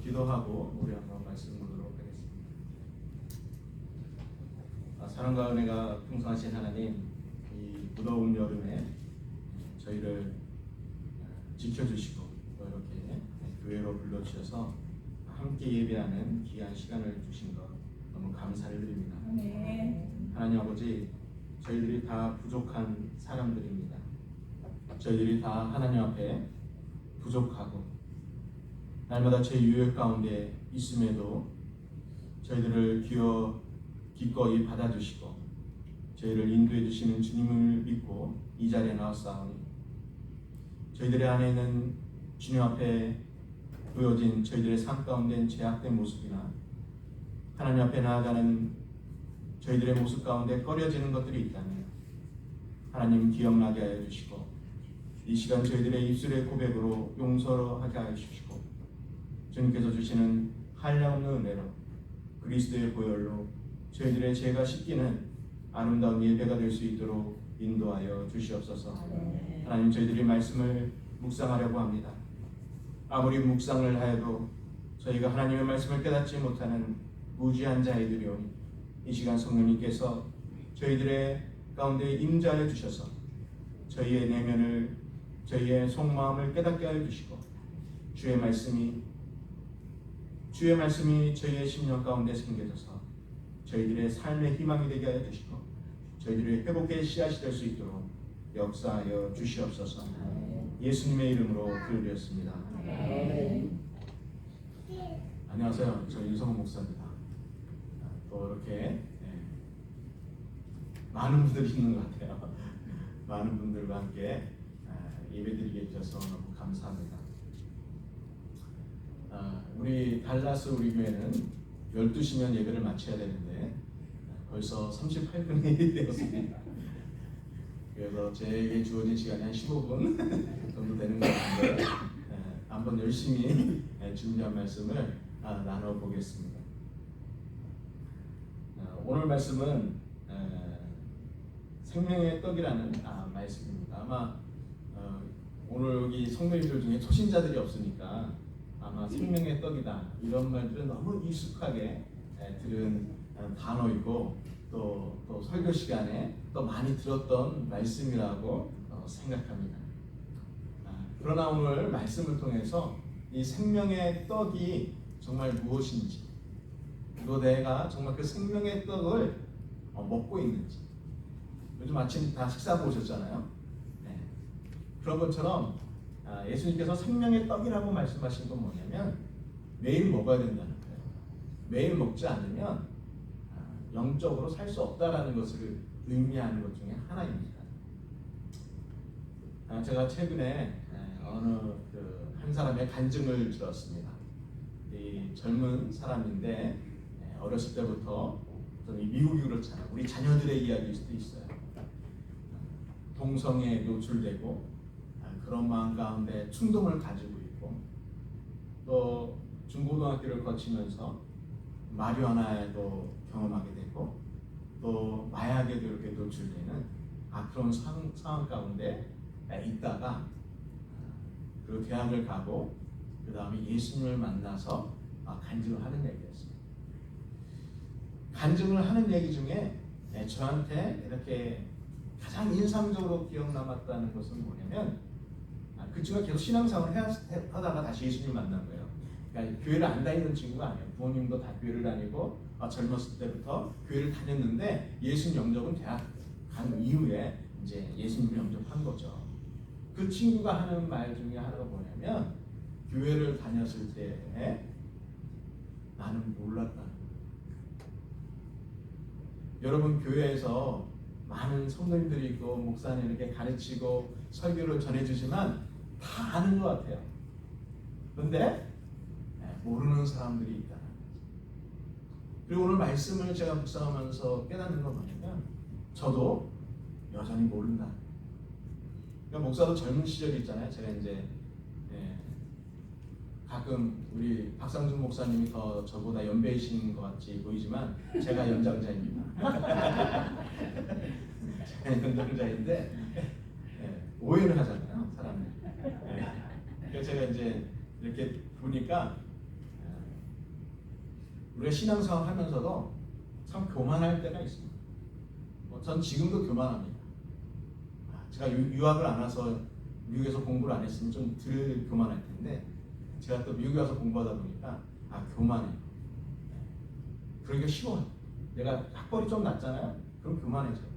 기도하고 우리 한번 말씀 보도록 하겠습니다. 사랑과 은혜가 풍성하신 하나님, 이 무더운 여름에 저희를 지켜주시고 또 이렇게 교회로 불러주셔서 함께 예배하는 귀한 시간을 주신 것 너무 감사를 드립니다. 하나님 아버지, 저희들이 다 부족한 사람들입니다. 저희들이 다 하나님 앞에 부족하고 날마다 제 유혹 가운데 있음에도 저희들을 기꺼이 받아주시고 저희를 인도해 주시는 주님을 믿고 이 자리에 나왔사오니 저희들의 안에 있는 주님 앞에 보여진 저희들의 삶 가운데 제약된 모습이나 하나님 앞에 나아가는 저희들의 모습 가운데 꺼려지는 것들이 있다면 하나님 기억나게 하여 주시고 이 시간 저희들의 입술의 고백으로 용서하게 하여 주시고 주님께서 주시는 한량없는 은혜로 그리스도의 보혈로 저희들의 죄가 씻기는 아름다운 예배가 될 수 있도록 인도하여 주시옵소서. 하나님, 저희들이 말씀을 묵상하려고 합니다. 아무리 묵상을 하여도 저희가 하나님의 말씀을 깨닫지 못하는 무지한 자이들이오니 이 시간 성령님께서 저희들의 가운데 임재하여 주셔서 저희의 내면을 저희의 속마음을 깨닫게 하여 주시고 주의 말씀이 저희의 심령 가운데 생겨져서 저희들의 삶의 희망이 되게 하여 주시고 저희들의 회복의 씨앗이 될 수 있도록 역사하여 주시옵소서. 예수님의 이름으로 기도드렸습니다. 안녕하세요. 저 유성훈 목사입니다. 또 이렇게 많은 분들이 있는 것 같아요. 많은 분들과 함께 예배드리게 해주셔서 너무 감사합니다. 우리 달라스 우리 교회는 12시면 예배를 마쳐야 되는데 벌써 38분이 되었습니다. 그래서 제게 주어진 시간이 한 15분 정도 되는 것 같은데 한번 열심히 준비한 말씀을 나눠보겠습니다. 오늘 말씀은 생명의 떡이라는 말씀입니다. 아마 오늘 여기 성도님들 중에 초신자들이 없으니까 아마 생명의 떡이다 이런 말들은 너무 익숙하게 들은 단어이고 또 설교 시간에 또 많이 들었던 말씀이라고 생각합니다. 그러나 오늘 말씀을 통해서 이 생명의 떡이 정말 무엇인지 또 내가 정말 그 생명의 떡을 먹고 있는지 요즘 아침 다 식사하고 오셨잖아요. 그런 것처럼 예수님께서 생명의 떡이라고 말씀하신 건 뭐냐면 매일 먹어야 된다는 거예요. 매일 먹지 않으면 영적으로 살 수 없다라는 것을 의미하는 것 중에 하나입니다. 제가 최근에 어느 한 사람의 간증을 들었습니다. 이 젊은 사람인데 어렸을 때부터 미국이 그렇잖아요. 우리 자녀들의 이야기일 수도 있어요. 동성애에 노출되고 그런 마음 가운데 충동을 가지고 있고 또 중고등학교를 거치면서 마리화나에도 경험하게 되고 또 마약에도 이렇게 노출되는 그런 상황 가운데 있다가 그 대학을 가고 그 다음에 예수님을 만나서 간증을 하는 얘기였습니다. 간증을 하는 얘기 중에 저한테 이렇게 가장 인상적으로 기억 남았다는 것은 뭐냐면 그 친구가 계속 신앙생활을 하다가 다시 예수님을 만난 거예요. 그러니까 교회를 안 다니는 친구가 아니에요. 부모님도 다 교회를 다니고 젊었을 때부터 교회를 다녔는데 예수님 영접은 대학 간 이후에 이제 예수님을 영접한 거죠. 그 친구가 하는 말 중에 하나가 뭐냐면 교회를 다녔을 때 나는 몰랐다는 거예요. 여러분 교회에서 많은 성도님들이 있고 목사님 이렇게 가르치고 설교를 전해주지만 다 아는 것 같아요. 그런데 모르는 사람들이 있다는 거죠. 그리고 오늘 말씀을 제가 묵상하면서 깨닫는 건 뭐냐면 저도 여전히 모른다. 그러니까 목사도 젊은 시절이 있잖아요. 제가 이제 가끔 우리 박상준 목사님이 더 저보다 연배이신 것 같이 보이지만 제가 연장자입니다. 제가 연장자인데 오해를 하잖아요, 사람들. 그래서 제가 이제 이렇게 보니까 우리가 신앙생활 하면서도 참 교만할 때가 있습니다. 전 지금도 교만합니다. 제가 유학을 안 와서 미국에서 공부를 안 했으면 좀 덜 교만할 텐데 제가 또 미국에 와서 공부하다 보니까 교만해요. 그러기가 쉬워요. 내가 학벌이 좀 낮잖아요. 그럼 교만해져요.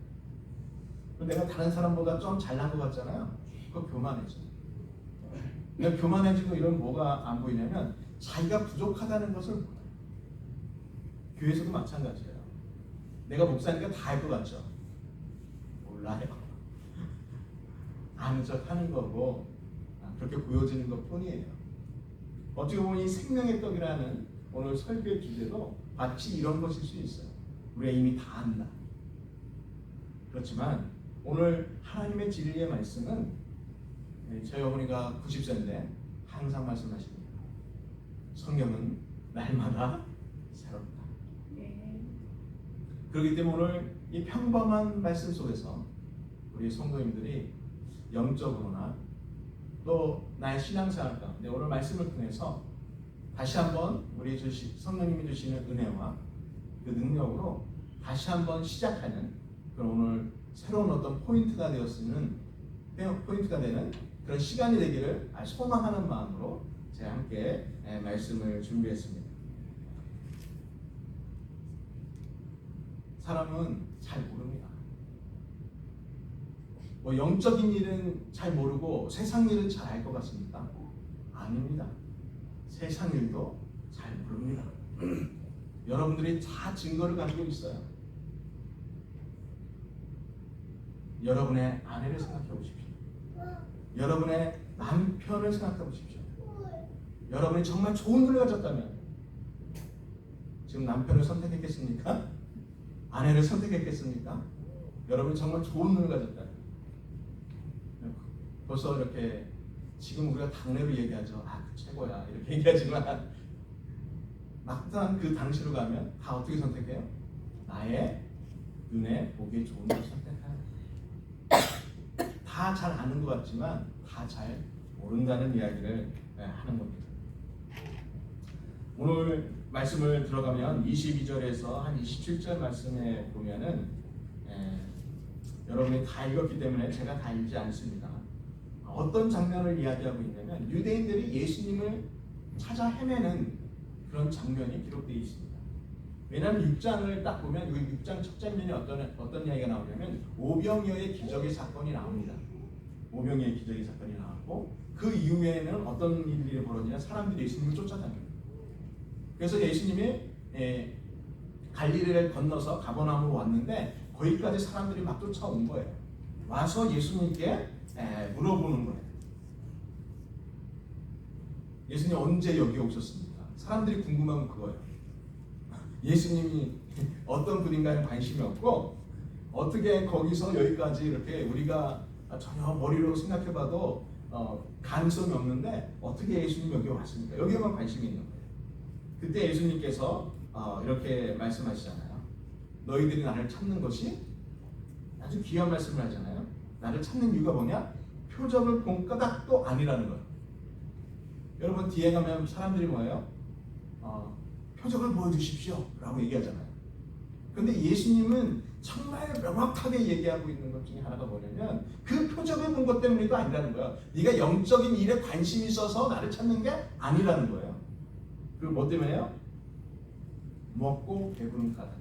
내가 다른 사람보다 좀 잘난 것 같잖아요. 그거 교만해져요. 내가 교만해지고 이런 뭐가 안 보이냐면 자기가 부족하다는 것을 몰라요. 교회에서도 마찬가지예요. 내가 목사니까 다 할 것 같죠? 몰라요. 아는 척 하는 거고 그렇게 보여지는 것 뿐이에요. 어떻게 보면 이 생명의 떡이라는 오늘 설교의 주제도 마치 이런 것일 수 있어요. 우리가 이미 다 안다. 그렇지만 오늘 하나님의 진리의 말씀은 저희 어머니가 90세인데 항상 말씀하십니다. 성경은 날마다 새롭다. 그렇기 때문에 오늘 이 평범한 말씀 속에서 우리 성도님들이 영적으로나 또 나의 신앙생활 가운데 오늘 말씀을 통해서 다시 한번 우리 성령님이 주시는 은혜와 그 능력으로 다시 한번 시작하는 그런 오늘 새로운 어떤 포인트가 되는 그런 시간이 되기를 소망하는 마음으로 제가 함께 말씀을 준비했습니다. 사람은 잘 모릅니다. 영적인 일은 잘 모르고 세상 일은 잘 알 것 같습니까? 아닙니다. 세상 일도 잘 모릅니다. 여러분들이 다 증거를 가지고 있어요. 여러분의 아내를 생각해 보십시오. 여러분의 남편을 생각해 보십시오. 여러분이 정말 좋은 눈을 가졌다면 지금 남편을 선택했겠습니까? 아내를 선택했겠습니까? 여러분이 정말 좋은 눈을 가졌다면 벌써 이렇게 지금 우리가 당내로 얘기하죠. 그 최고야 이렇게 얘기하지만 막상 그 당시로 가면 다 어떻게 선택해요? 나의 눈에 보기에 좋은 걸 선택하는 다 잘 아는 것 같지만 다 잘 모른다는 이야기를 하는 겁니다. 오늘 말씀을 들어가면 22절에서 한 27절 말씀에 보면은 여러분이 다 읽었기 때문에 제가 다 읽지 않습니다. 어떤 장면을 이야기하고 있냐면 유대인들이 예수님을 찾아 헤매는 그런 장면이 기록되어 있습니다. 왜냐하면 6장을 딱 보면 이 6장 첫 장면이 어떤 이야기가 나오냐면 오병이어의 기적의 사건이 나옵니다. 오병이어의 기적의 사건이 나왔고 그 이후에는 어떤 일이 벌어지냐 사람들이 예수님을 쫓아다닙니다. 그래서 예수님이 갈릴리를 건너서 가버나움으로 왔는데 거기까지 사람들이 막 쫓아온 거예요. 와서 예수님께 물어보는 거예요. 예수님 언제 여기 오셨습니까? 사람들이 궁금한 건 그거예요. 예수님이 어떤 분인가에 관심이 없고 어떻게 거기서 여기까지 이렇게 우리가 전혀 머리로 생각해봐도 가능성이 없는데 어떻게 예수님이 여기 왔습니까? 여기에만 관심이 있는 거예요. 그때 예수님께서 이렇게 말씀하시잖아요. 너희들이 나를 찾는 것이 아주 귀한 말씀을 하잖아요. 나를 찾는 이유가 뭐냐? 표적을 본 까닭도 아니라는 거예요. 여러분 뒤에 가면 사람들이 뭐예요? 표적을 보여주십시오 라고 얘기하잖아요. 근데 예수님은 정말 명확하게 얘기하고 있는 것 중에 하나가 뭐냐면 그 표적을 본 것 때문에도 아니라는 거예요. 네가 영적인 일에 관심이 있어서 나를 찾는 게 아니라는 거예요. 그리고 뭐 때문에요? 먹고 배부른 까닭.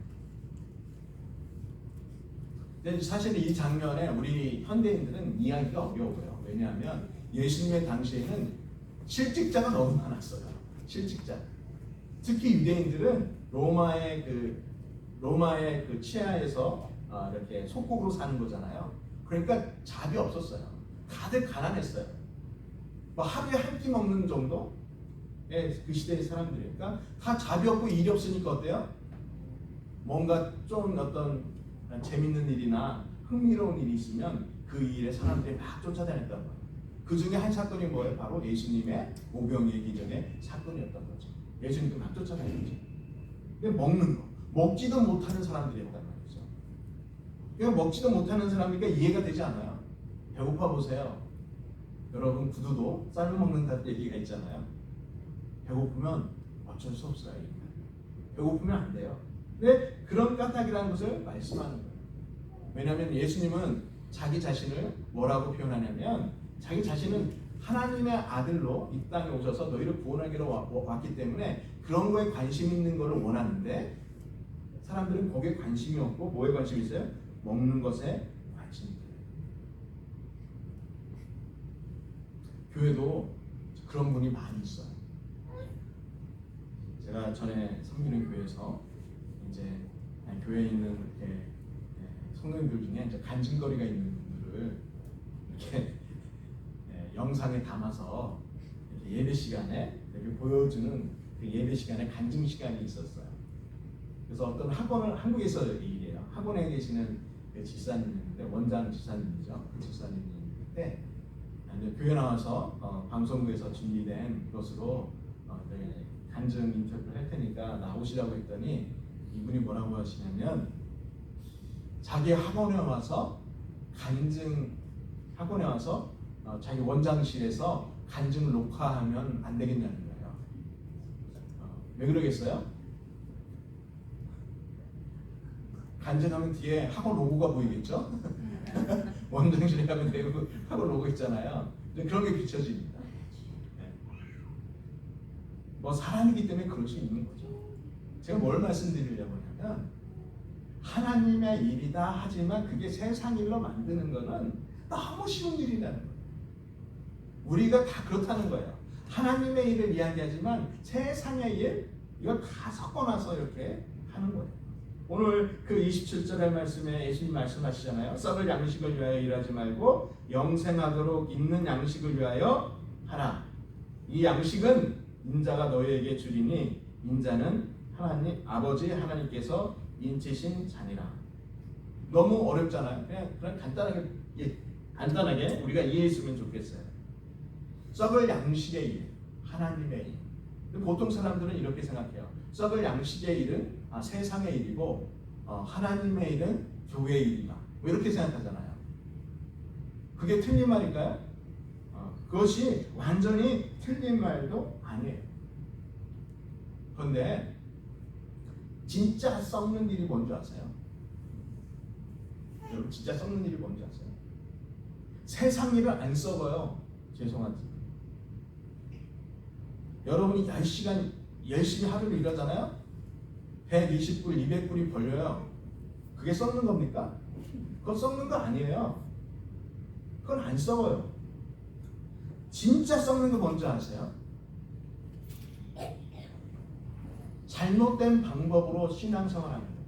근데 사실 이 장면에 우리 현대인들은 이해하기가 어려워요. 왜냐하면 예수님의 당시에는 실직자가 너무 많았어요. 실직자. 특히 유대인들은 로마의 그 치하에서 이렇게 속국으로 사는 거잖아요. 그러니까 잡이 없었어요. 다들 가난했어요. 뭐 하루에 한 끼 먹는 정도? 그 시대의 사람들이니까 다 잡이 없고 일이 없으니까 어때요? 뭔가 좀 어떤 재밌는 일이나 흥미로운 일이 있으면 그 일에 사람들이 막 쫓아다녔던 거예요. 그 중에 한 사건이 뭐예요? 바로 예수님의 오병이어 기적의 사건이었던 거죠. 예수님도 막 쫓아다녔죠. 근데 먹는 거, 먹지도 못하는 사람들이었단 말이죠. 그러니까 먹지도 못하는 사람이니까 이해가 되지 않아요. 배고파 보세요. 여러분 구두도 쌀로 먹는다는 얘기가 있잖아요. 배고프면 어쩔 수 없어요. 배고프면 안 돼요. 근데 그런 까닭이라는 것을 말씀하는 거예요. 왜냐하면 예수님은 자기 자신을 뭐라고 표현하냐면 자기 자신은 하나님의 아들로 이 땅에 오셔서 너희를 구원하기로 왔기 때문에 그런 거에 관심 있는 거를 원하는데 사람들은 거기에 관심이 없고 뭐에 관심이 있어요? 먹는 것에 관심이 있어요. 교회도 그런 분이 많이 있어요. 제가 전에 섬기는 교회에서 이제 교회에 있는 이렇게 성도님들 중에 이제 간증거리가 있는 분들을 이렇게 영상에 담아서 이렇게 예배 시간에 이렇게 보여주는 그 예배 시간에 간증 시간이 있었어요. 그래서 어떤 학원을 한국에서 일이에요. 학원에 계시는 그 집사님인데 원장 집사님이죠. 그 집사님인데 교회 나와서 방송국에서 준비된 것으로 간증 인터뷰를 할 테니까 나오시라고 했더니 이분이 뭐라고 하시냐면 자기 학원에 와서 자기 원장실에서 간증을 녹화하면 안 되겠냐는 거예요. 왜 그러겠어요? 간증하면 뒤에 학원 로고가 보이겠죠? 원장실에 가면 대부분 학원 로고 있잖아요. 그런 게 비춰집니다. 뭐 사람이기 때문에 그럴 수 있는 거죠. 제가 뭘 말씀드리려고 하냐면 하나님의 일이다 하지만 그게 세상 일로 만드는 거는 너무 쉬운 일이라는 거예요. 우리가 다 그렇다는 거예요. 하나님의 일을 이야기하지만 세상의 일 이걸 다 섞어놔서 이렇게 하는 거예요. 오늘 그 27절의 말씀에 예수님 말씀하시잖아요. 썩을 양식을 위하여 일하지 말고 영생하도록 있는 양식을 위하여 하라. 이 양식은 인자가 너희에게 주리니 인자는 하나님 아버지 하나님께서 인치신 자니라. 너무 어렵잖아요. 그냥 간단하게 우리가 이해했으면 좋겠어요. 썩을 양식의 일, 하나님의 일. 보통 사람들은 이렇게 생각해요. 썩을 양식의 일은 세상의 일이고 하나님의 일은 교회의 일이다. 뭐 이렇게 생각하잖아요. 그게 틀린 말일까요? 그것이 완전히 틀린 말도 아니에요. 그런데 진짜 썩는 일이 뭔지 아세요? 여러분 진짜 썩는 일이 뭔지 아세요? 세상 일은 안 썩어요. 죄송하지만 여러분이 10시간 열심히 하루를 일하잖아요. 120불, 200불이 벌려요. 그게 썩는 겁니까? 그건 썩는 거 아니에요. 그건 안 썩어요. 진짜 썩는 거 뭔지 아세요? 잘못된 방법으로 신앙생활하는 거예요.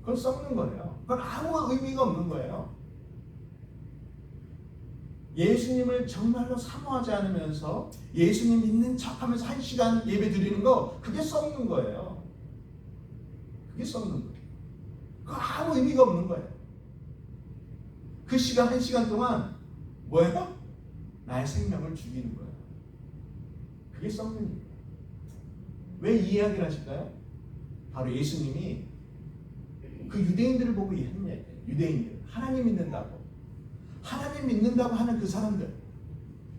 그건 썩는 거예요. 그건 아무 의미가 없는 거예요. 예수님을 정말로 사모하지 않으면서 예수님 믿는 척하면서 1시간 예배 드리는 거 그게 썩는 거예요. 그게 썩는 거예요. 그거 아무 의미가 없는 거예요. 그 시간 1시간 동안 뭐예요? 나의 생명을 죽이는 거예요. 그게 썩는 일이에요. 왜 이 이야기를 하실까요? 바로 예수님이 그 유대인들을 보고 하는 얘기예요. 유대인들 하나님 믿는다고 하는 그 사람들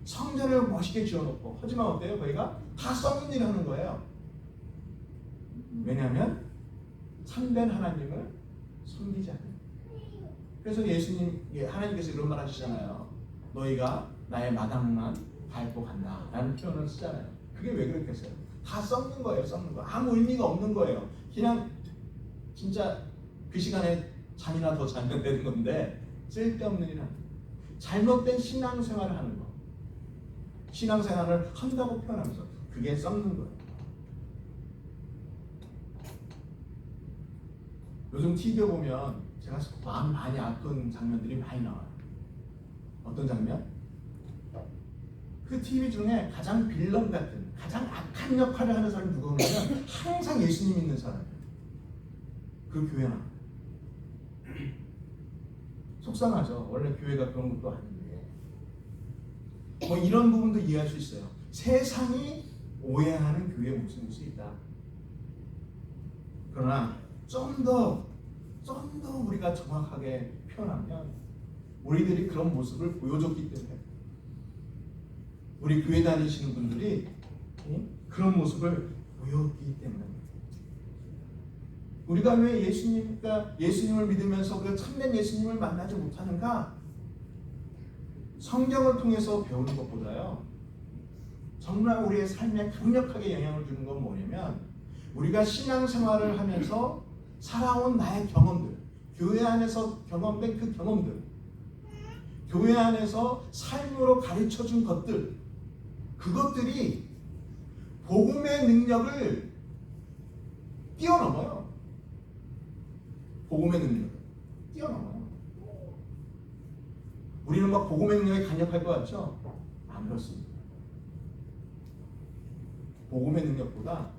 성전을 멋있게 지어놓고 하지만 어때요? 거기가 다 썩는 일을 하는 거예요. 왜냐하면 참된 하나님을 섬기지 않는. 그래서 하나님께서 이런 말 하시잖아요. 너희가 나의 마당만 밟고 간다 라는 표현을 쓰잖아요. 그게 왜 그렇겠어요? 다 썩는 거예요. 썩는 거. 아무 의미가 없는 거예요. 그냥 진짜 그 시간에 잠이나 더 자면 되는 건데 쓸데없는 일 하는 거예요. 잘못된 신앙생활을 하는 거. 신앙생활을 한다고 표현하면서 그게 썩는 거예요. 요즘 TV에 보면 제가 마음 많이 아픈 장면들이 많이 나와요. 어떤 장면? 그 TV 중에 가장 빌런 같은 가장 악한 역할을 하는 사람이 누구냐면 항상 예수님 믿는 사람이에요. 그 교회 나와요. 속상하죠. 원래 교회가 그런 것도 아닌데. 뭐 이런 부분도 이해할 수 있어요. 세상이 오해하는 교회의 모습일 수 있다. 그러나 좀 더 우리가 정확하게 표현하면 우리들이 그런 모습을 보여줬기 때문에 우리 교회 다니시는 분들이 그런 모습을 보였기 때문에 우리가 왜 예수님을 믿으면서 그 참된 예수님을 만나지 못하는가? 성경을 통해서 배우는 것보다요, 정말 우리의 삶에 강력하게 영향을 주는 건 뭐냐면, 우리가 신앙생활을 하면서 살아온 나의 경험들, 교회 안에서 경험된 그 경험들, 교회 안에서 삶으로 가르쳐준 것들, 그것들이 복음의 능력을 뛰어넘어요. 복음의 능력을 뛰어넘어요. 우리는 막 복음의 능력이 강력할 것 같죠? 안 그렇습니다. 복음의 능력보다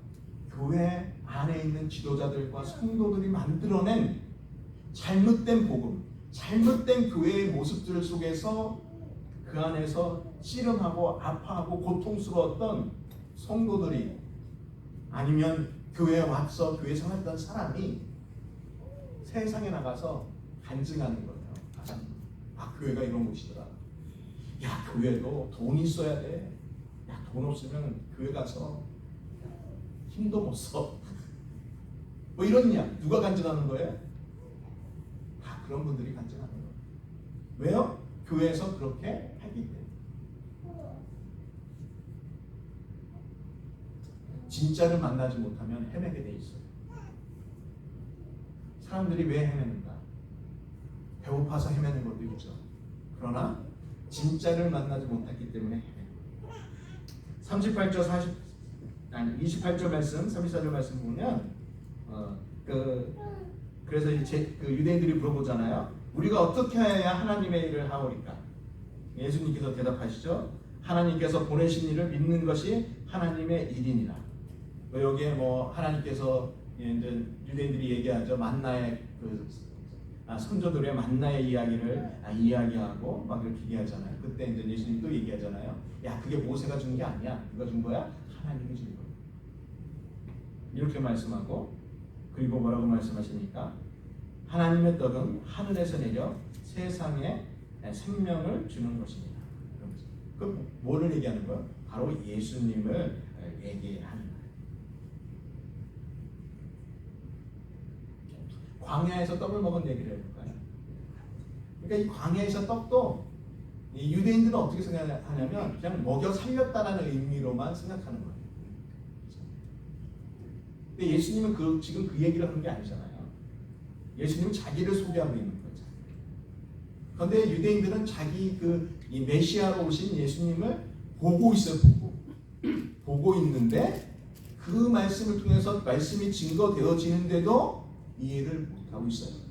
교회 안에 있는 지도자들과 성도들이 만들어낸 잘못된 복음, 잘못된 교회의 모습들 속에서 그 안에서 씨름하고 아파하고 고통스러웠던 성도들이, 아니면 교회에 와서 교회 생활했던 사람이 세상에 나가서 간증하는 거예요. 교회가 이런 곳이더라. 야, 교회도 돈 있어야 돼. 야, 돈 없으면 교회 가서 힘도 못 써. 뭐 이런 이야기. 누가 간증하는 거예요? 그런 분들이 간증하는 거예요. 왜요? 교회에서 그렇게 하기 때문에. 진짜를 만나지 못하면 헤매게 돼 있어요. 사람들이 왜 헤매는가? 배고파서 헤매는 것도 있죠. 그러나 진짜를 만나지 못했기 때문에 헤매는 거예요. 28절 말씀, 34절 말씀 보면 그래서 그 유대인들이 물어보잖아요. 우리가 어떻게 해야 하나님의 일을 하오리까? 예수님께서 대답하시죠. 하나님께서 보내신 일을 믿는 것이 하나님의 일이니라. 여기에 하나님께서 이제 유대인들이 얘기하죠. 만나의 선조들의 만나의 이야기를 이야기하고 막 이렇게 얘기하잖아요. 그때 이제 예수님 또 얘기하잖아요. 야, 그게 모세가 준 게 아니야. 누가 준 거야? 하나님이 준 거야. 이렇게 말씀하고, 그리고 뭐라고 말씀하십니까? 하나님의 떡은 하늘에서 내려 세상에 생명을 주는 것입니다. 그럼 뭐를 얘기하는 거예요? 바로 예수님을 얘기하는 거예요. 광야에서 떡을 먹은 얘기를 해볼까요? 그러니까 이 광야에서 떡도 이 유대인들은 어떻게 생각하냐면 그냥 먹여 살렸다라는 의미로만 생각하는 거예요. 근데 예수님은 지금 그 얘기를 하는 게 아니잖아요. 예수님은 자기를 소개하고 있는 거죠. 그런데 유대인들은 자기 이 메시아로 오신 예수님을 보고 있어요. 보고 있는데 그 말씀을 통해서 말씀이 증거되어지는데도 이해를 못하고 있어요.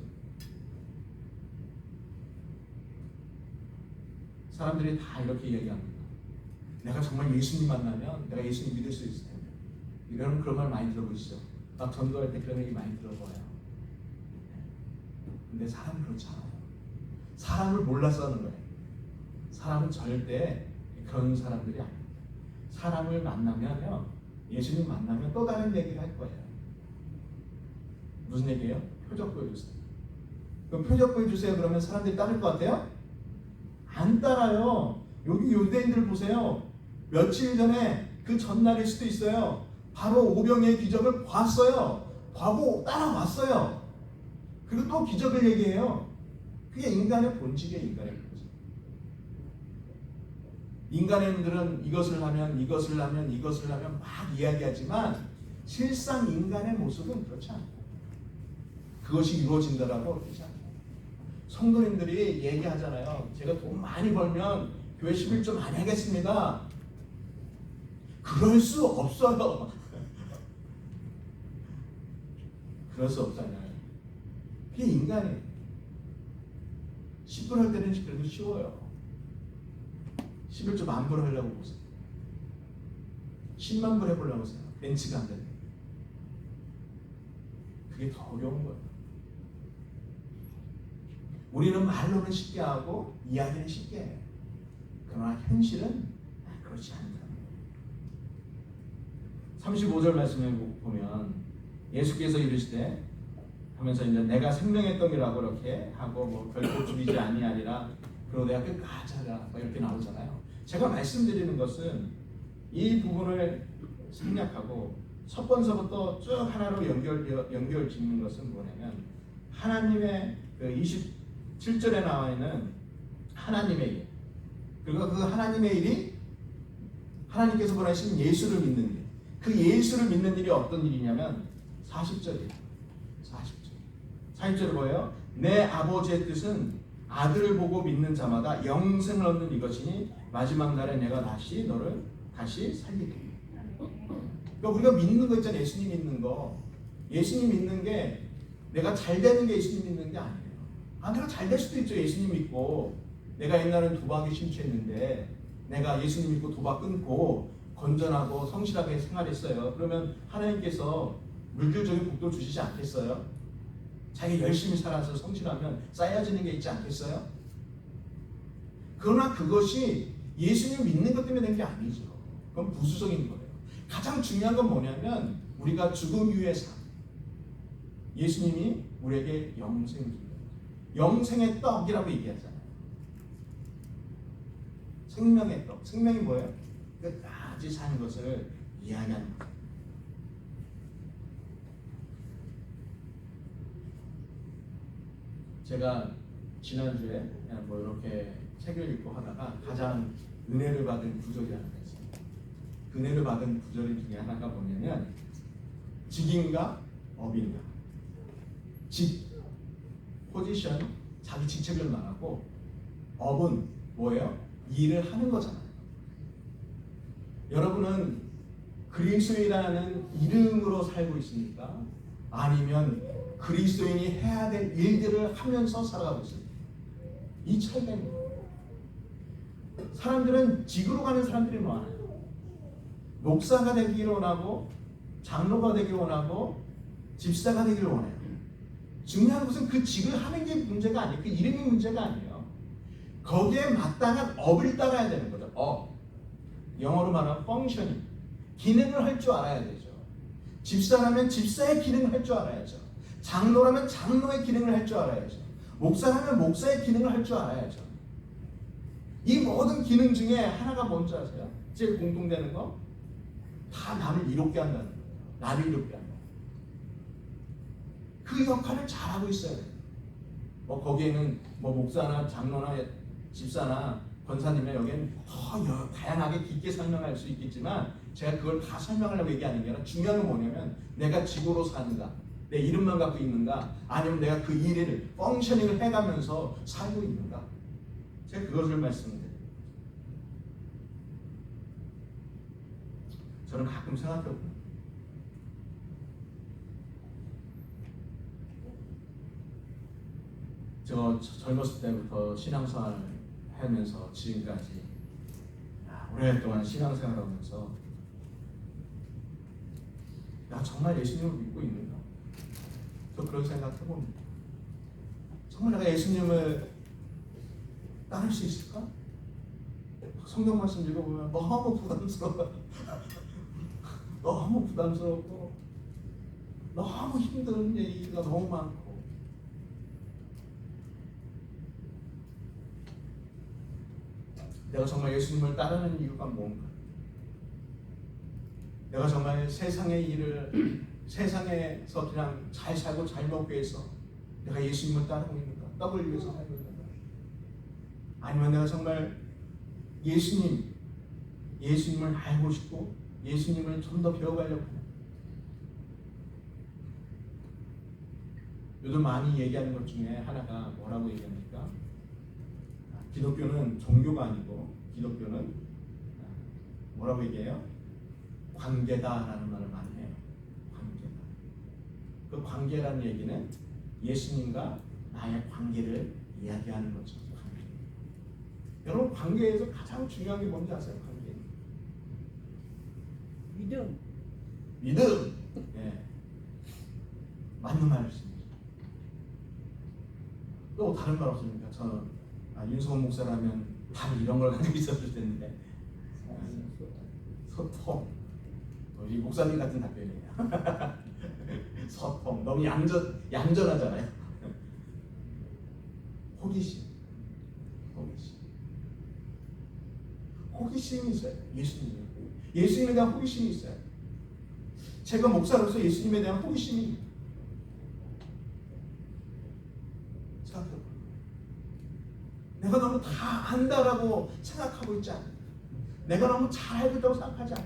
사람들이 다 이렇게 얘기합니다. 내가 정말 예수님 만나면 내가 예수님 믿을 수 있을 텐데. 이런 그런 말 많이 들어보시죠. 막 전도할 때 그런 얘기 많이 들어봐요. 근데 사람은 그렇지 않아요. 사람을 몰라서 하는 거예요. 사람은 절대 그런 사람들이 아닙니다. 사람을 만나면요, 예수님 만나면 또 다른 얘기를 할 거예요. 무슨 얘기예요? 표적 보여주세요. 그럼 표적 보여주세요. 그러면 사람들이 따를 것 같아요? 안 따라요. 여기 유대인들 보세요. 며칠 전에 그 전날일 수도 있어요. 바로 오병이의 기적을 봤어요. 보고 따라왔어요. 그리고 또 기적을 얘기해요. 그게 인간의 본질이에요. 인간의 본질. 인간들은 이것을 하면 막 이야기하지만 실상 인간의 모습은 그렇지 않아요. 그것이 이루어진다라고 그러지 않아요. 성도님들이 얘기하잖아요. 제가 돈 많이 벌면 교회 11조 많이 하겠습니다. 그럴 수 없어요. 그럴 수 없잖아요. 그게 인간이에요. 10불 할 때는 그래도 쉬워요. 11조 10,000불 하려고 보세요. 10만 불 해보려고 보세요. 벤치가 안 되는. 그게 더 어려운 거예요. 우리는 말로는 쉽게 하고 이야기는 쉽게 해요. 그러나 현실은 그렇지 않다. 35절 말씀에 보면 예수께서 이르시되 하면서 이제 내가 생명의 떡이라고 이렇게 하고 결코 줄이지 아니하리라. 그리고 내가 끝까지 하라. 이렇게 나오잖아요. 제가 말씀드리는 것은 이 부분을 생략하고 첫 번서부터 쭉 하나로 연결 짓는 것은 뭐냐면 하나님의 그 27절에 나와 있는 하나님의 일, 그리고 그 하나님의 일이 하나님께서 보내신 예수를 믿는 일. 그 예수를 믿는 일이 어떤 일이냐면 40절이에요. 40절. 40절이 뭐예요? 내 아버지의 뜻은 아들을 보고 믿는 자마다 영생을 얻는 이것이니 마지막 날에 내가 너를 다시 살리리라. 그러니까 우리가 믿는 거 있잖아요. 예수님 믿는 거. 예수님 믿는 게 내가 잘 되는 게 예수님 믿는 게 아니에요. 내가 잘 될 수도 있죠. 예수님 믿고. 내가 옛날엔 도박에 심취했는데 내가 예수님 믿고 도박 끊고 건전하고 성실하게 생활했어요. 그러면 하나님께서 물질적인 복도 주시지 않겠어요? 자기 열심히 살아서 성실하면 쌓여지는 게 있지 않겠어요? 그러나 그것이 예수님 믿는 것 때문에 된 게 아니죠. 그건 부수적인 거예요. 가장 중요한 건 뭐냐면 우리가 죽음 이후의 삶. 예수님이 우리에게 영생을 줍니다. 영생의 떡이라고 얘기하잖아요. 생명의 떡. 생명이 뭐예요? 끝까지 사는 것을 이야기하는 거예요. 제가 지난주에 뭐 이렇게 책을 읽고 하다가 가장 은혜를 받은 구절이 하나 있어요. 그 은혜를 받은 구절 중에 하나가 뭐냐면 직인가 업인가. 직, 포지션, 자기 직책을 말하고 업은 뭐예요? 일을 하는 거잖아요. 여러분은 그리스도인이라는 이름으로 살고 있습니까? 아니면 그리스도인이 해야 될 일들을 하면서 살아가고 있습니까? 이 차이가 있는 거예요. 사람들은 직으로 가는 사람들이 많아요. 목사가 되기를 원하고 장로가 되기를 원하고 집사가 되기를 원해요. 중요한 것은 그 직을 하는 게 문제가 아니에요. 그 이름이 문제가 아니에요. 거기에 마땅한 업을 따라야 되는 거죠. 업. 영어로 말하면 펑셔닝. 기능을 할 줄 알아야 되죠. 집사라면 집사의 기능을 할 줄 알아야죠. 장로라면 장로의 기능을 할 줄 알아야죠. 목사라면 목사의 기능을 할 줄 알아야죠. 이 모든 기능 중에 하나가 뭔지 아세요? 제일 공통되는 거? 다 남을 이롭게 한다는 거예요. 나를 이롭게 한다. 그 역할을 잘하고 있어야 돼요. 거기에는 목사나 장로나 집사나 권사님의 여기는 더 다양하게 깊게 설명할 수 있겠지만 제가 그걸 다 설명하려고 얘기하는 게 아니라 중요한 건 뭐냐면 내가 직으로 사는가, 내 이름만 갖고 있는가, 아니면 내가 그 일을 펑셔닝을 해가면서 살고 있는가. 제가 그것을 말씀드려요. 저는 가끔 생각해보면 저 젊었을 때부터 신앙생활을 하면서 지금까지 오랫동안 신앙생활하면서 나 정말 예수님을 믿고 있는가? 저 그런 생각해봅니다. 정말 내가 예수님을 따를 수 있을까? 성경 말씀 읽어보면 너무 부담스러워. 너무 부담스럽고 너무 힘든 얘기가 너무 많고 내가 정말 예수님을 따르는 이유가 뭔가? 내가 정말 세상의 일을 세상에서 그냥 잘 살고 잘 먹기 위해서 내가 예수님을 따르고 있는가? 떡을 위해서 살고 있는가? 아니면 내가 정말 예수님을 알고 싶고 예수님을 좀 더 배워가려고 하는? 요즘 많이 얘기하는 것 중에 하나가 뭐라고 얘기합니까? 기독교는 종교가 아니고 기독교는 뭐라고 얘기해요? 관계다라는 말을 많이 해요. 관계다. 그 관계라는 얘기는 예수님과 나의 관계를 이야기하는 거죠. 관계. 여러분 관계에서 가장 중요한 게 뭔지 아세요? 관계. 믿음. 믿음. 네. 맞는 말씀이죠. 또 다른 말 없습니까? 저는 윤성원 목사라면 다 이런 걸 가지고 있었을 텐데 소통. 우리 목사님 같은 답변이에요. 소통. 너무 얌전하잖아요. 호기심. 호기심이 있어요. 예수님에 대한 호기심이 있어요. 제가 목사로서 예수님에 대한 호기심이 생각해봐. 내가 너무 다 안다라고 생각하고 있지 않아. 내가 너무 잘 알고 있다고 생각하지 않아.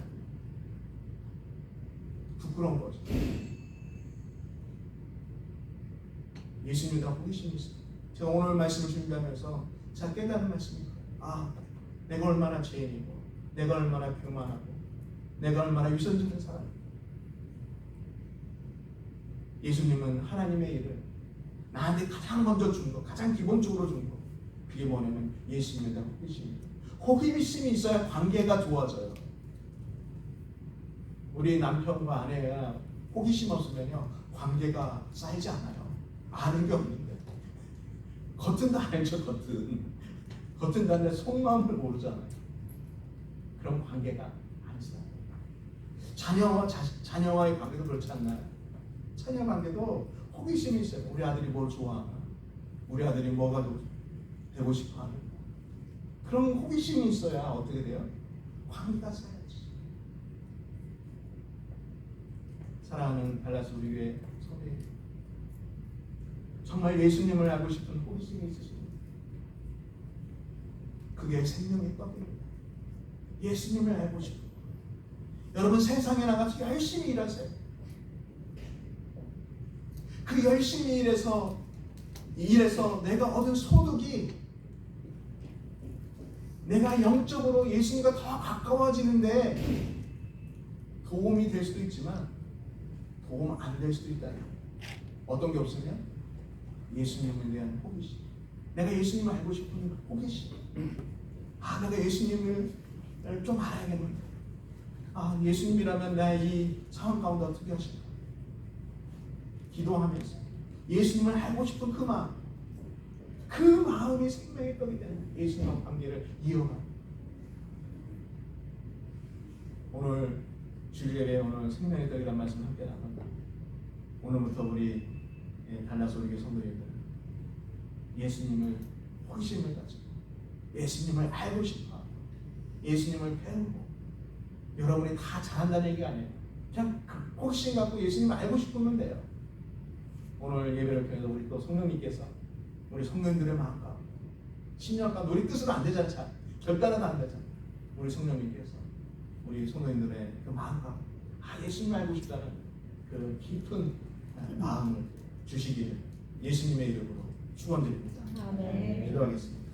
부끄러운 거죠. 예수님에 대한 호기심이 있어요. 제가 오늘 말씀을 준비하면서 제가 깨닫는 말씀입니다. 아, 내가 얼마나 죄인이고, 내가 얼마나 교만하고, 내가 얼마나 위선적인 사람이고, 예수님은 하나님의 일을 나한테 가장 먼저 준 거, 가장 기본적으로 준 거, 그게 뭐냐면 예수님에 대한 호기심입니다. 호기심이 있어야 관계가 좋아져요. 우리 남편과 아내가 호기심 없으면요 관계가 쌓이지 않아요. 아는 게 없는데 겉은 다 알죠. 겉은 다 아는데 속마음을 모르잖아요. 그럼 관계가 안 쌓여요. 자녀와의 관계도 그렇지 않나요? 자녀 관계도 호기심이 있어요. 우리 아들이 뭘 좋아하나, 우리 아들이 뭐가 되고 싶어하는, 그런 호기심이 있어야 어떻게 돼요? 관계가 쌓여야지. 사랑하는 달라스 우리 교회 성도님, 정말 예수님을 알고 싶은 호기심이 있으십니까? 그게 생명의 떡입니다. 예수님을 알고 싶은 거. 여러분 세상에 나가서 열심히 일하세요. 그 열심히 일해서 내가 얻은 소득이 내가 영적으로 예수님과 더 가까워지는데 도움이 될 수도 있지만 도움 안 될 수도 있다. 어떤 게 없으면 예수님에 대한 호기심, 내가 예수님을 알고 싶은 호기심. 아, 내가 예수님을 좀 알아야겠는데, 아, 예수님이라면 나 이 상황 가운데 어떻게 하실까? 기도하면서 예수님을 알고 싶은 그 마음, 그 마음이 생명의 떡이 되는 예수님과 관계를 이어가는. 오늘 주일예배 오늘 생명의 떡이라는 말씀 함께 나눈다. 오늘부터 우리 달라스 우리 교회 성도님들 예수님을 호기심을 가지고 예수님을 알고 싶어, 예수님을 배우고, 여러분이 다 잘한다는 얘기가 아니에요. 그냥 그 호기심 갖고 예수님을 알고 싶으면 돼요. 오늘 예배를 통해서 우리 또 성령님께서 우리 성령님들의 마음과 신령과 우리 뜻으로 안 되잖아. 잘 결단은 안 되잖아. 우리 성령님께서 우리 성도님들의 그 마음과 예수님을 알고 싶다는 그 깊은 마음을 주시기를 예수님의 이름으로 축원드립니다. 아멘. 기도하겠습니다.